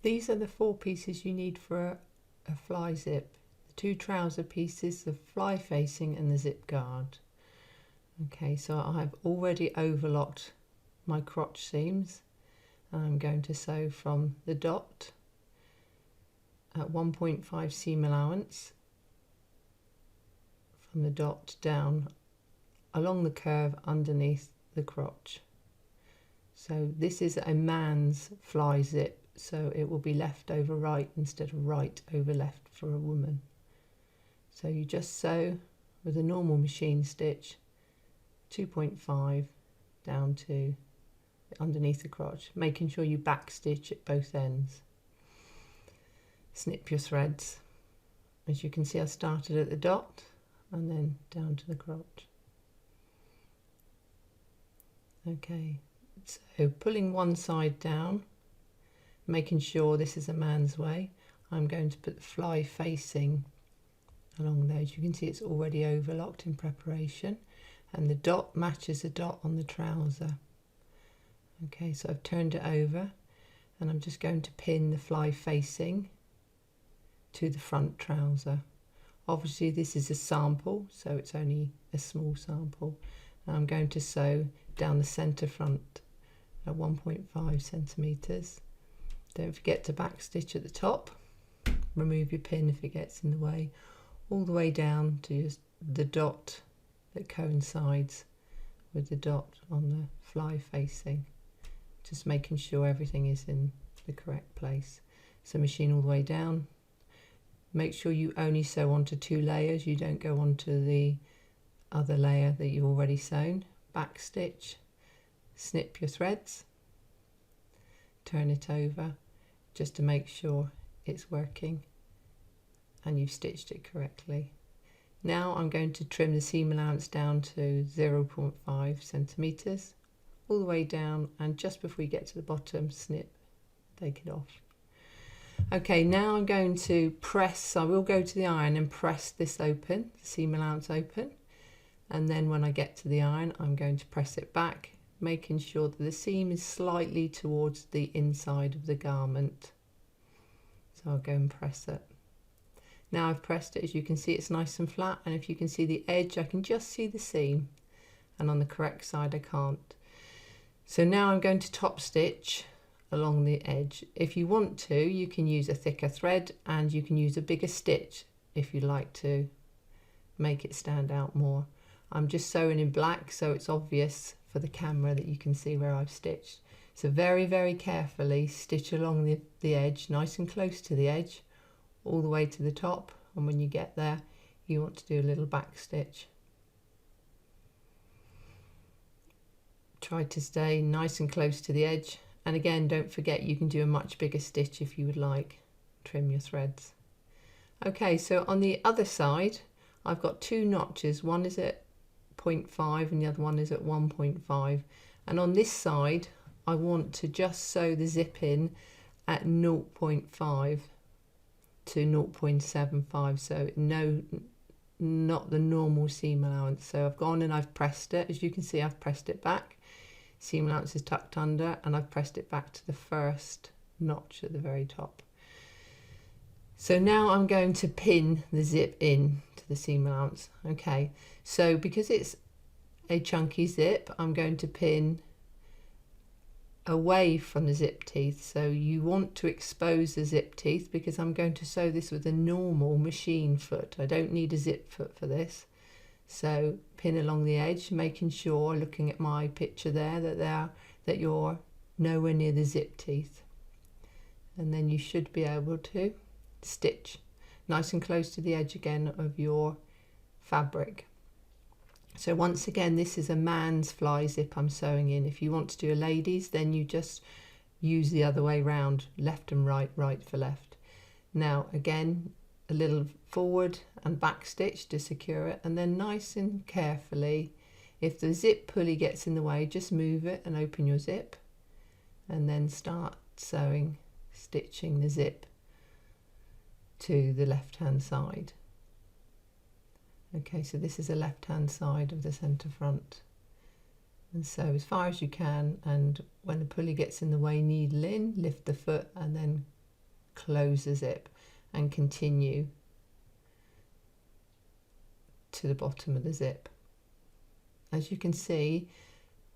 These are the 4 pieces you need for a fly zip. The 2 trouser pieces, the fly facing and the zip guard. Okay, so I've already overlocked my crotch seams. I'm going to sew from the dot at 1.5 seam allowance, from the dot down along the curve underneath the crotch. So this is a man's fly zip, so it will be left over right instead of right over left for a woman. So you just sew with a normal machine stitch 2.5 down to underneath the crotch, making sure you back stitch at both ends. Snip your threads. As you can see, I started at the dot and then down to the crotch. Okay, so pulling one side down, making sure this is a man's way, I'm going to put the fly facing along there. As you can see, it's already overlocked in preparation, and the dot matches the dot on the trouser. Okay, so I've turned it over and I'm just going to pin the fly facing to the front trouser. Obviously this is a sample, so it's only a small sample. And I'm going to sew down the centre front at 1.5 centimetres. Don't forget to back stitch at the top. Remove your pin if it gets in the way, all the way down to the dot that coincides with the dot on the fly facing. Just making sure everything is in the correct place. So machine all the way down. Make sure you only sew onto 2 layers. You don't go onto the other layer that you've already sewn. Back stitch, snip your threads, turn it over just to make sure it's working and you've stitched it correctly. Now I'm going to trim the seam allowance down to 0.5 centimetres. All the way down, and just before you get to the bottom, snip, take it off. Okay, now I'm going to press, I will go to the iron and press this open, the seam allowance open, and then when I get to the iron I'm going to press it back, making sure that the seam is slightly towards the inside of the garment. So I'll go and press it. Now I've pressed it, as you can see it's nice and flat, and if you can see the edge I can just see the seam, and on the correct side I can't. So now I'm going to top stitch along the edge. If you want to, you can use a thicker thread and you can use a bigger stitch if you like to make it stand out more. I'm just sewing in black so it's obvious for the camera that you can see where I've stitched. So very, very carefully stitch along the edge, nice and close to the edge, all the way to the top, and when you get there you want to do a little back stitch. Try to stay nice and close to the edge, and again don't forget you can do a much bigger stitch if you would like. Trim your threads. Okay, so on the other side I've got 2 notches, one is at 0.5 and the other one is at 1.5, and on this side I want to just sew the zip in at 0.5 to 0.75, so not the normal seam allowance. So I've gone and I've pressed it, as you can see I've pressed it back. Seam allowance is tucked under and I've pressed it back to the first notch at the very top. So now I'm going to pin the zip in to the seam allowance. Okay, so because it's a chunky zip, I'm going to pin away from the zip teeth. So you want to expose the zip teeth because I'm going to sew this with a normal machine foot. I don't need a zip foot for this. So pin along the edge, making sure, looking at my picture there, that you're nowhere near the zip teeth, and then you should be able to stitch nice and close to the edge again of your fabric. So once again, this is a man's fly zip I'm sewing in. If you want to do a lady's, then you just use the other way round, left and right, right for left. Now again, a little forward and back stitch to secure it, and then nice and carefully, if the zip pulley gets in the way, just move it and open your zip, and then start sewing, stitching the zip to the left hand side. Okay, so this is the left hand side of the centre front, and sew as far as you can, and when the pulley gets in the way, needle in, lift the foot and then close the zip and continue to the bottom of the zip. As you can see,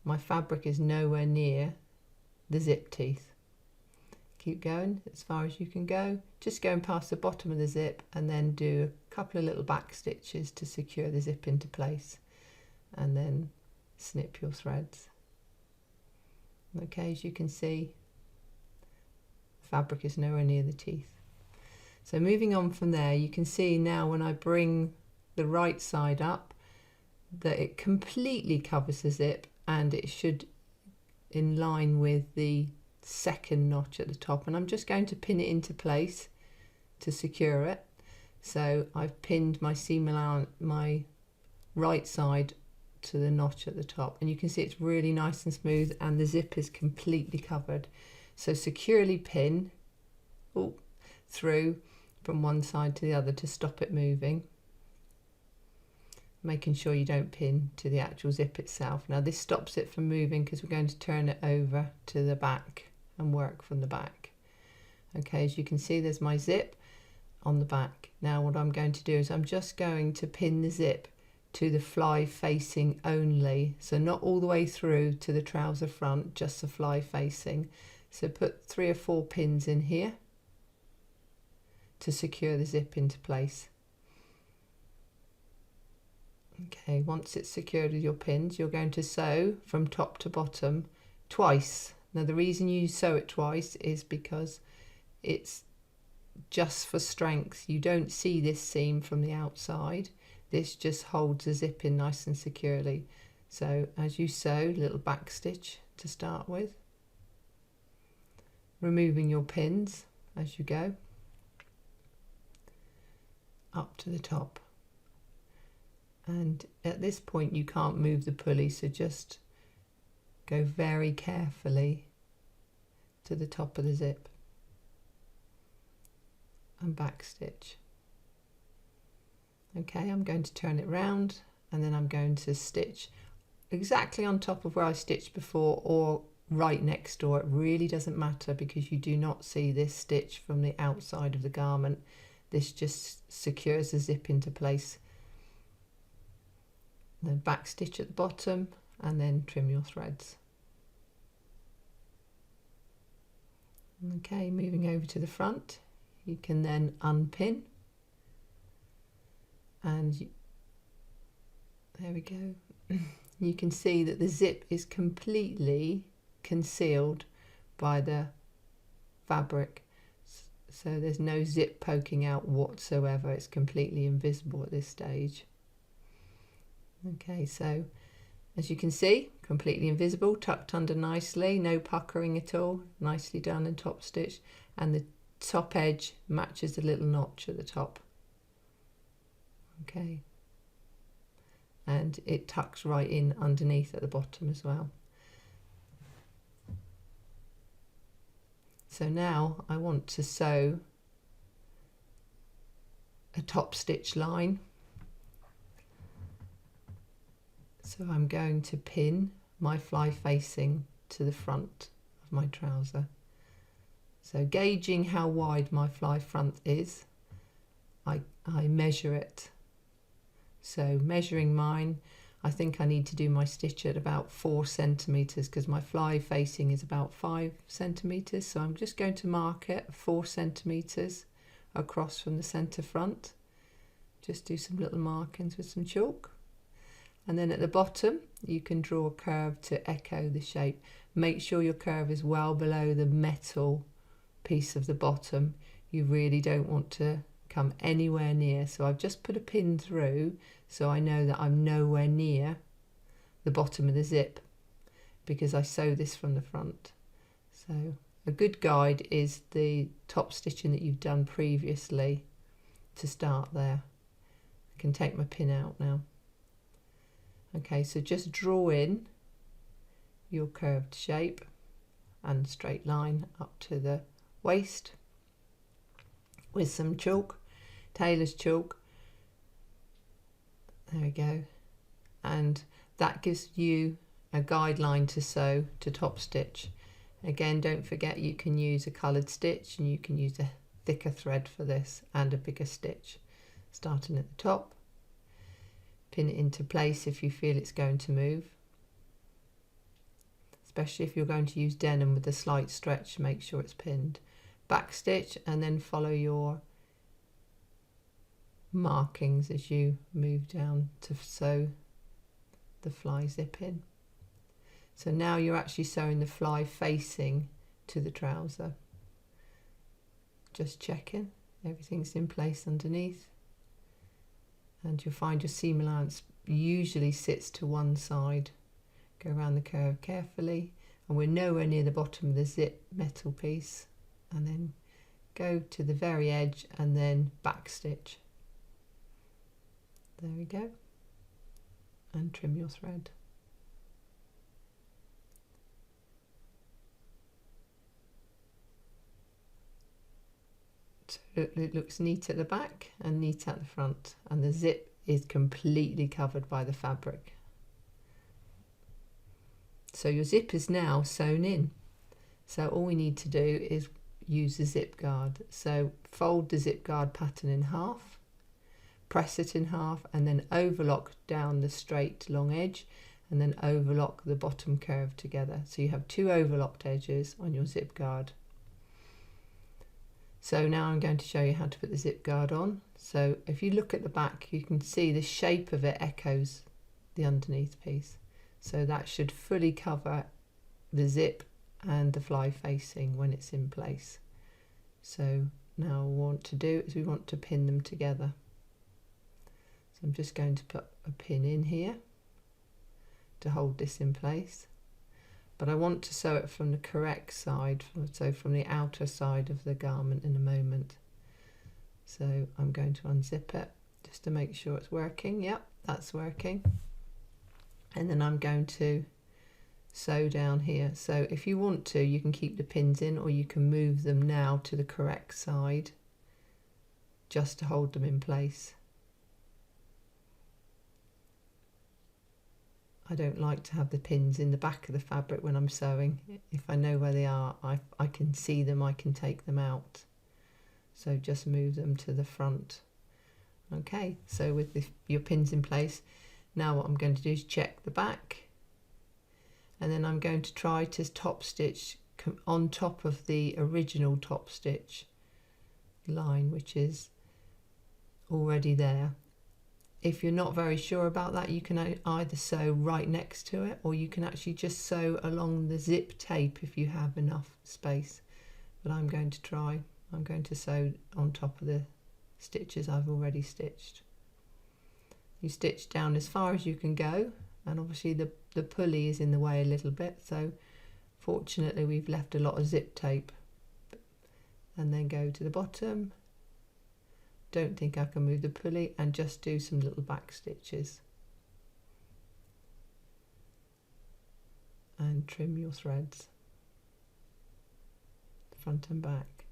my fabric is nowhere near the zip teeth. Keep going as far as you can go, just going past the bottom of the zip, and then do a couple of little back stitches to secure the zip into place, and then snip your threads. Okay, as you can see, the fabric is nowhere near the teeth. So moving on from there, you can see now when I bring the right side up that it completely covers the zip, and it should in line with the second notch at the top, and I'm just going to pin it into place to secure it. So I've pinned my seam allowance, my right side, to the notch at the top, and you can see it's really nice and smooth, and the zip is completely covered. So securely pin through from one side to the other to stop it moving, making sure you don't pin to the actual zip itself. Now this stops it from moving because we're going to turn it over to the back and work from the back. Okay, as you can see, there's my zip on the back. Now what I'm going to do is I'm just going to pin the zip to the fly facing only, so not all the way through to the trouser front, just the fly facing. So put 3 or 4 pins in here to secure the zip into place. Okay, once it's secured with your pins, you're going to sew from top to bottom twice. Now the reason you sew it twice is because it's just for strength. You don't see this seam from the outside. This just holds the zip in nice and securely. So as you sew, little back stitch to start with, removing your pins as you go up to the top. And at this point you can't move the pulley, so just go very carefully to the top of the zip and back stitch. Okay, I'm going to turn it round, and then I'm going to stitch exactly on top of where I stitched before, or right next door. It really doesn't matter because you do not see this stitch from the outside of the garment. This just secures the zip into place. Then back stitch at the bottom, and then trim your threads. Okay, moving over to the front, you can then unpin, and there we go. You can see that the zip is completely concealed by the fabric, so there's no zip poking out whatsoever. It's completely invisible at this stage. Okay, so as you can see, completely invisible, tucked under nicely, no puckering at all, nicely done and top stitched, and the top edge matches the little notch at the top. Okay, and it tucks right in underneath at the bottom as well. So now I want to sew a top stitch line. So I'm going to pin my fly facing to the front of my trouser. So gauging how wide my fly front is, I measure it. So measuring mine, I think I need to do my stitch at about 4 centimeters because my fly facing is about 5 centimeters. So I'm just going to mark it 4 centimeters across from the center front. Just do some little markings with some chalk. And then at the bottom, you can draw a curve to echo the shape. Make sure your curve is well below the metal piece of the bottom. You really don't want to come anywhere near. So I've just put a pin through so I know that I'm nowhere near the bottom of the zip because I sew this from the front. So a good guide is the top stitching that you've done previously to start there. I can take my pin out now. Okay, so just draw in your curved shape and straight line up to the waist with some chalk, tailor's chalk. There we go. And that gives you a guideline to sew to top stitch. Again, don't forget you can use a coloured stitch and you can use a thicker thread for this and a bigger stitch. Starting at the top, pin it into place if you feel it's going to move. Especially if you're going to use denim with a slight stretch, make sure it's pinned. Back stitch and then follow your markings as you move down to sew the fly zip in. So now you're actually sewing the fly facing to the trouser. Just checking everything's in place underneath, and you'll find your seam allowance usually sits to one side. Go around the curve carefully, and we're nowhere near the bottom of the zip metal piece, and then go to the very edge and then back stitch. There we go, and trim your thread. So it looks neat at the back and neat at the front, and the zip is completely covered by the fabric. So your zip is now sewn in. So all we need to do is use the zip guard. So fold the zip guard pattern in half, press it in half, and then overlock down the straight long edge, and then overlock the bottom curve together. So you have two overlocked edges on your zip guard. So now I'm going to show you how to put the zip guard on. So if you look at the back, you can see the shape of it echoes the underneath piece. So that should fully cover the zip and the fly facing when it's in place. So now what we want to do is we want to pin them together. So I'm just going to put a pin in here to hold this in place. But I want to sew it from the correct side, so from the outer side of the garment in a moment. So I'm going to unzip it just to make sure it's working. Yep, that's working. And then I'm going to sew down here. So if you want to, you can keep the pins in, or you can move them now to the correct side just to hold them in place. I don't like to have the pins in the back of the fabric when I'm sewing. If I know where they are, I can see them, I can take them out. So just move them to the front. Okay, so with your pins in place, now what I'm going to do is check the back, and then I'm going to try to top stitch on top of the original top stitch line, which is already there. If you're not very sure about that, you can either sew right next to it, or you can actually just sew along the zip tape if you have enough space. But I'm going to sew on top of the stitches I've already stitched. You stitch down as far as you can go, and obviously the pulley is in the way a little bit, so fortunately we've left a lot of zip tape. And then go to the bottom. Don't think I can move the pulley, and just do some little back stitches and trim your threads, front and back.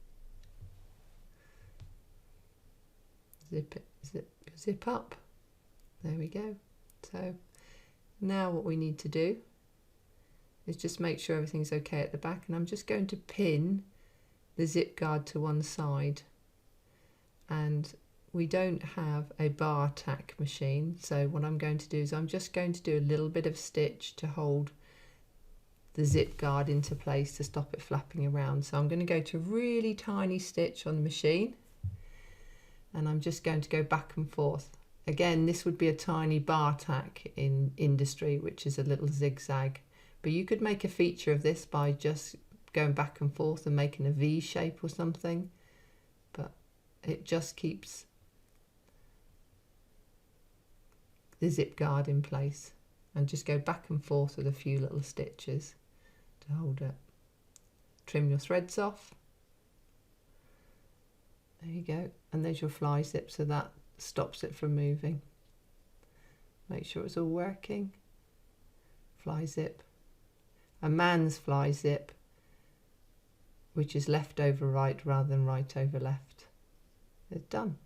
Zip up. There we go. So now what we need to do is just make sure everything's okay at the back, and I'm just going to pin the zip guard to one side. And we don't have a bar tack machine, so what I'm going to do is I'm just going to do a little bit of stitch to hold the zip guard into place to stop it flapping around. So I'm going to go to a really tiny stitch on the machine, and I'm just going to go back and forth. Again, this would be a tiny bar tack in industry, which is a little zigzag, but you could make a feature of this by just going back and forth and making a V shape or something. It just keeps the zip guard in place, and just go back and forth with a few little stitches to hold it. Trim your threads off. There you go, and there's your fly zip, so that stops it from moving. Make sure it's all working. Fly zip. A man's fly zip, which is left over right rather than right over left. It's done.